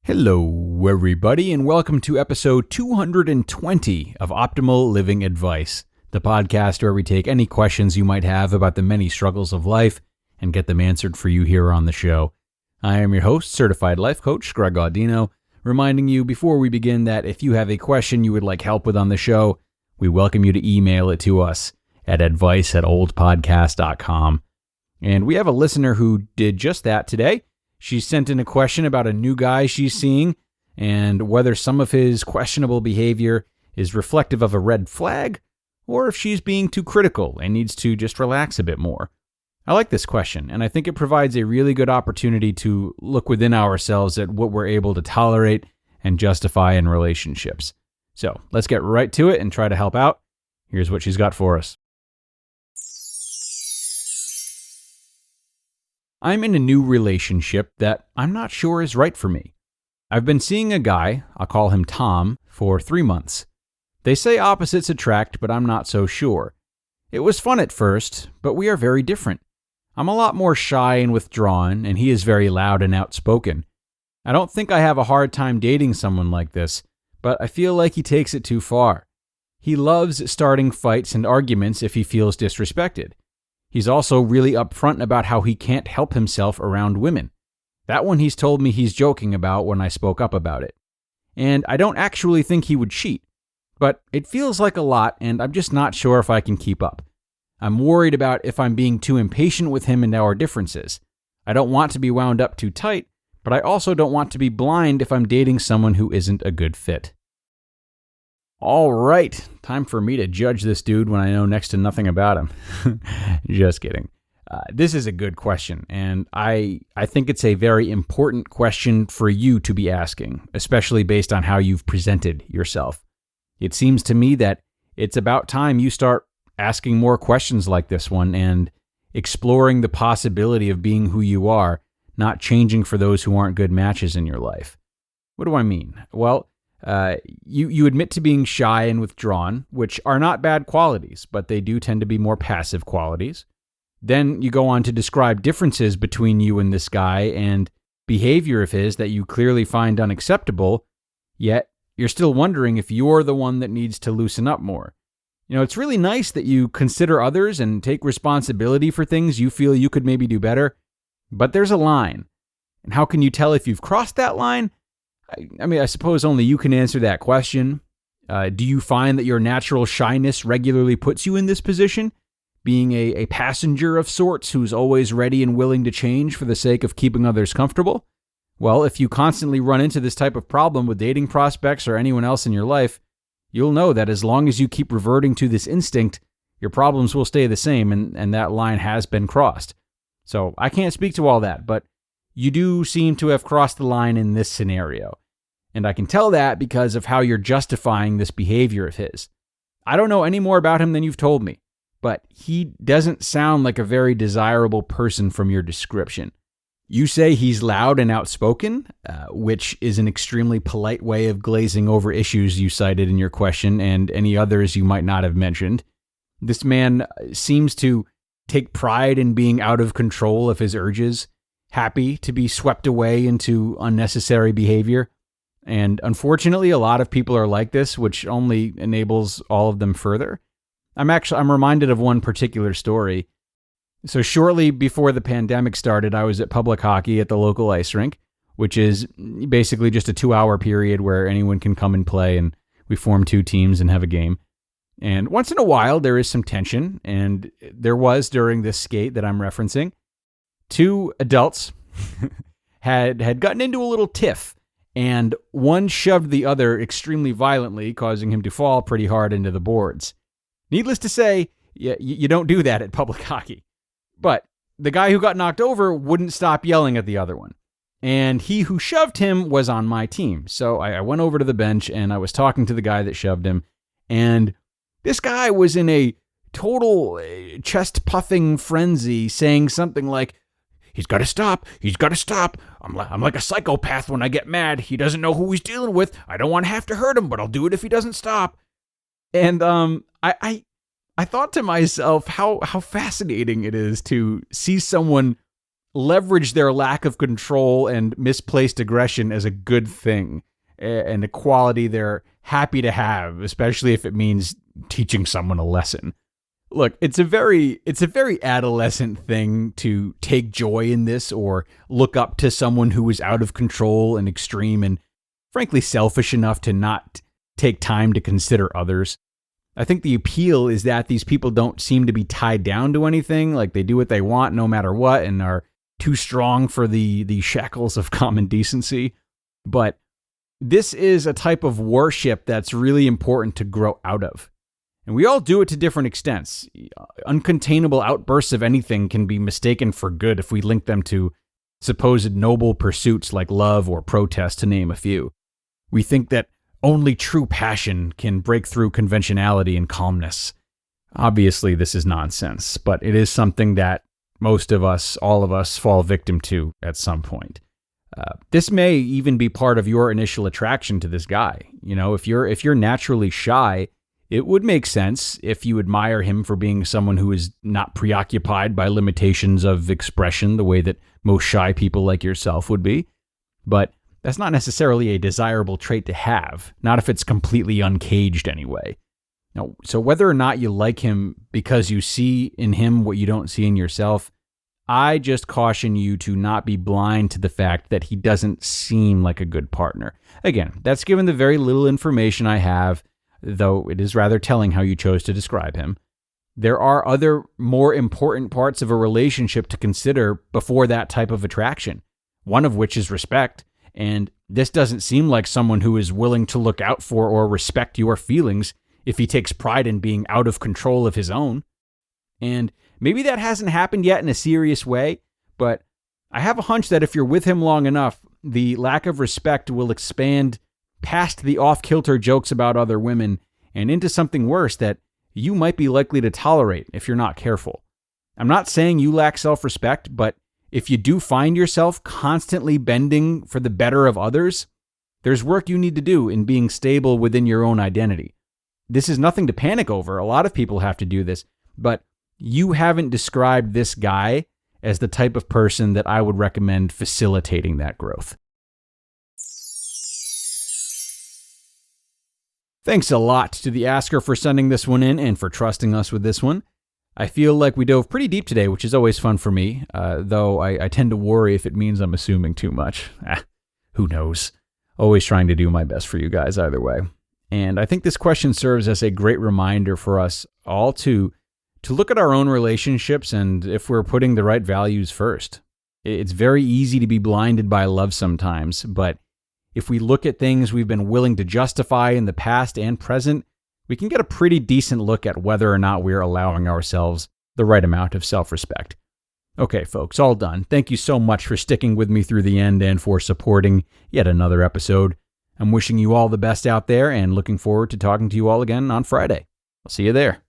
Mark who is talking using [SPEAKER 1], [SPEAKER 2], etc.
[SPEAKER 1] Hello, everybody, and welcome to episode 220 of Optimal Living Advice, the podcast where we take any questions you might have about the many struggles of life and get them answered for you here on the show. I am your host, certified life coach Greg Audino, reminding you before we begin that if you have a question you would like help with on the show, we welcome you to email it to us at advice@oldpodcast.com. And we have a listener who did just that today. She sent in a question about a new guy she's seeing and whether some of his questionable behavior is reflective of a red flag or if she's being too critical and needs to just relax a bit more. I like this question, and I think it provides a really good opportunity to look within ourselves at what we're able to tolerate and justify in relationships. So let's get right to it and try to help out. Here's what she's got for us. I'm in a new relationship that I'm not sure is right for me. I've been seeing a guy, I'll call him Tom, for 3 months. They say opposites attract, but I'm not so sure. It was fun at first, but we are very different. I'm a lot more shy and withdrawn, and he is very loud and outspoken. I don't think I have a hard time dating someone like this, but I feel like he takes it too far. He loves starting fights and arguments if he feels disrespected. He's also really upfront about how he can't help himself around women. That one he's told me he's joking about when I spoke up about it. And I don't actually think he would cheat, but it feels like a lot and I'm just not sure if I can keep up. I'm worried about if I'm being too impatient with him and our differences. I don't want to be wound up too tight, but I also don't want to be blind if I'm dating someone who isn't a good fit. All right, time for me to judge this dude when I know next to nothing about him. Just kidding. This is a good question, and I think it's a very important question for you to be asking, especially based on how you've presented yourself. It seems to me that it's about time you start asking more questions like this one and exploring the possibility of being who you are, not changing for those who aren't good matches in your life. What do I mean? Well, you admit to being shy and withdrawn, which are not bad qualities, but they do tend to be more passive qualities. Then you go on to describe differences between you and this guy and behavior of his that you clearly find unacceptable, yet you're still wondering if you're the one that needs to loosen up more. You know, it's really nice that you consider others and take responsibility for things you feel you could maybe do better, but there's a line. And how can you tell if you've crossed that line? I mean, I suppose only you can answer that question. Do you find that your natural shyness regularly puts you in this position? Being a passenger of sorts who's always ready and willing to change for the sake of keeping others comfortable? Well, if you constantly run into this type of problem with dating prospects or anyone else in your life, you'll know that as long as you keep reverting to this instinct, your problems will stay the same and that line has been crossed. So I can't speak to all that, but you do seem to have crossed the line in this scenario. And I can tell that because of how you're justifying this behavior of his. I don't know any more about him than you've told me, but he doesn't sound like a very desirable person from your description. You say he's loud and outspoken, which is an extremely polite way of glazing over issues you cited in your question and any others you might not have mentioned. This man seems to take pride in being out of control of his urges, happy to be swept away into unnecessary behavior. And unfortunately, a lot of people are like this, which only enables all of them further. I'm reminded of one particular story. So shortly before the pandemic started, I was at public hockey at the local ice rink, which is basically just a 2-hour period where anyone can come and play, and we form 2 teams and have a game. And once in a while, there is some tension, and there was during this skate that I'm referencing. 2 adults had gotten into a little tiff, and one shoved the other extremely violently, causing him to fall pretty hard into the boards. Needless to say, you don't do that at public hockey. But the guy who got knocked over wouldn't stop yelling at the other one. And he who shoved him was on my team. So I went over to the bench and I was talking to the guy that shoved him. And this guy was in a total chest-puffing frenzy, saying something like, "He's got to stop. He's got to stop. I'm like a psychopath when I get mad. He doesn't know who he's dealing with. I don't want to have to hurt him, but I'll do it if he doesn't stop." And I thought to myself how fascinating it is to see someone leverage their lack of control and misplaced aggression as a good thing and a quality they're happy to have, especially if it means teaching someone a lesson. Look, it's a very adolescent thing to take joy in this or look up to someone who is out of control and extreme and frankly selfish enough to not take time to consider others. I think the appeal is that these people don't seem to be tied down to anything, like they do what they want no matter what and are too strong for the shackles of common decency. But this is a type of worship that's really important to grow out of. And we all do it to different extents. Uncontainable outbursts of anything can be mistaken for good if we link them to supposed noble pursuits like love or protest, to name a few. We think that only true passion can break through conventionality and calmness. Obviously, this is nonsense, but it is something that most of us, all of us, fall victim to at some point. This may even be part of your initial attraction to this guy. You know, if you're naturally shy, it would make sense if you admire him for being someone who is not preoccupied by limitations of expression the way that most shy people like yourself would be. But that's not necessarily a desirable trait to have, not if it's completely uncaged anyway. Now, so whether or not you like him because you see in him what you don't see in yourself, I just caution you to not be blind to the fact that he doesn't seem like a good partner. Again, that's given the very little information I have, though it is rather telling how you chose to describe him. There are other more important parts of a relationship to consider before that type of attraction, one of which is respect, and this doesn't seem like someone who is willing to look out for or respect your feelings if he takes pride in being out of control of his own. And maybe that hasn't happened yet in a serious way, but I have a hunch that if you're with him long enough, the lack of respect will expand past the off-kilter jokes about other women and into something worse that you might be likely to tolerate if you're not careful. I'm not saying you lack self-respect, but if you do find yourself constantly bending for the better of others, there's work you need to do in being stable within your own identity. This is nothing to panic over. A lot of people have to do this, but you haven't described this guy as the type of person that I would recommend facilitating that growth. Thanks a lot to the asker for sending this one in and for trusting us with this one. I feel like we dove pretty deep today, which is always fun for me, though I tend to worry if it means I'm assuming too much. Who knows? Always trying to do my best for you guys either way. And I think this question serves as a great reminder for us all to look at our own relationships and if we're putting the right values first. It's very easy to be blinded by love sometimes, but if we look at things we've been willing to justify in the past and present, we can get a pretty decent look at whether or not we're allowing ourselves the right amount of self-respect. Okay, folks, all done. Thank you so much for sticking with me through the end and for supporting yet another episode. I'm wishing you all the best out there and looking forward to talking to you all again on Friday. I'll see you there.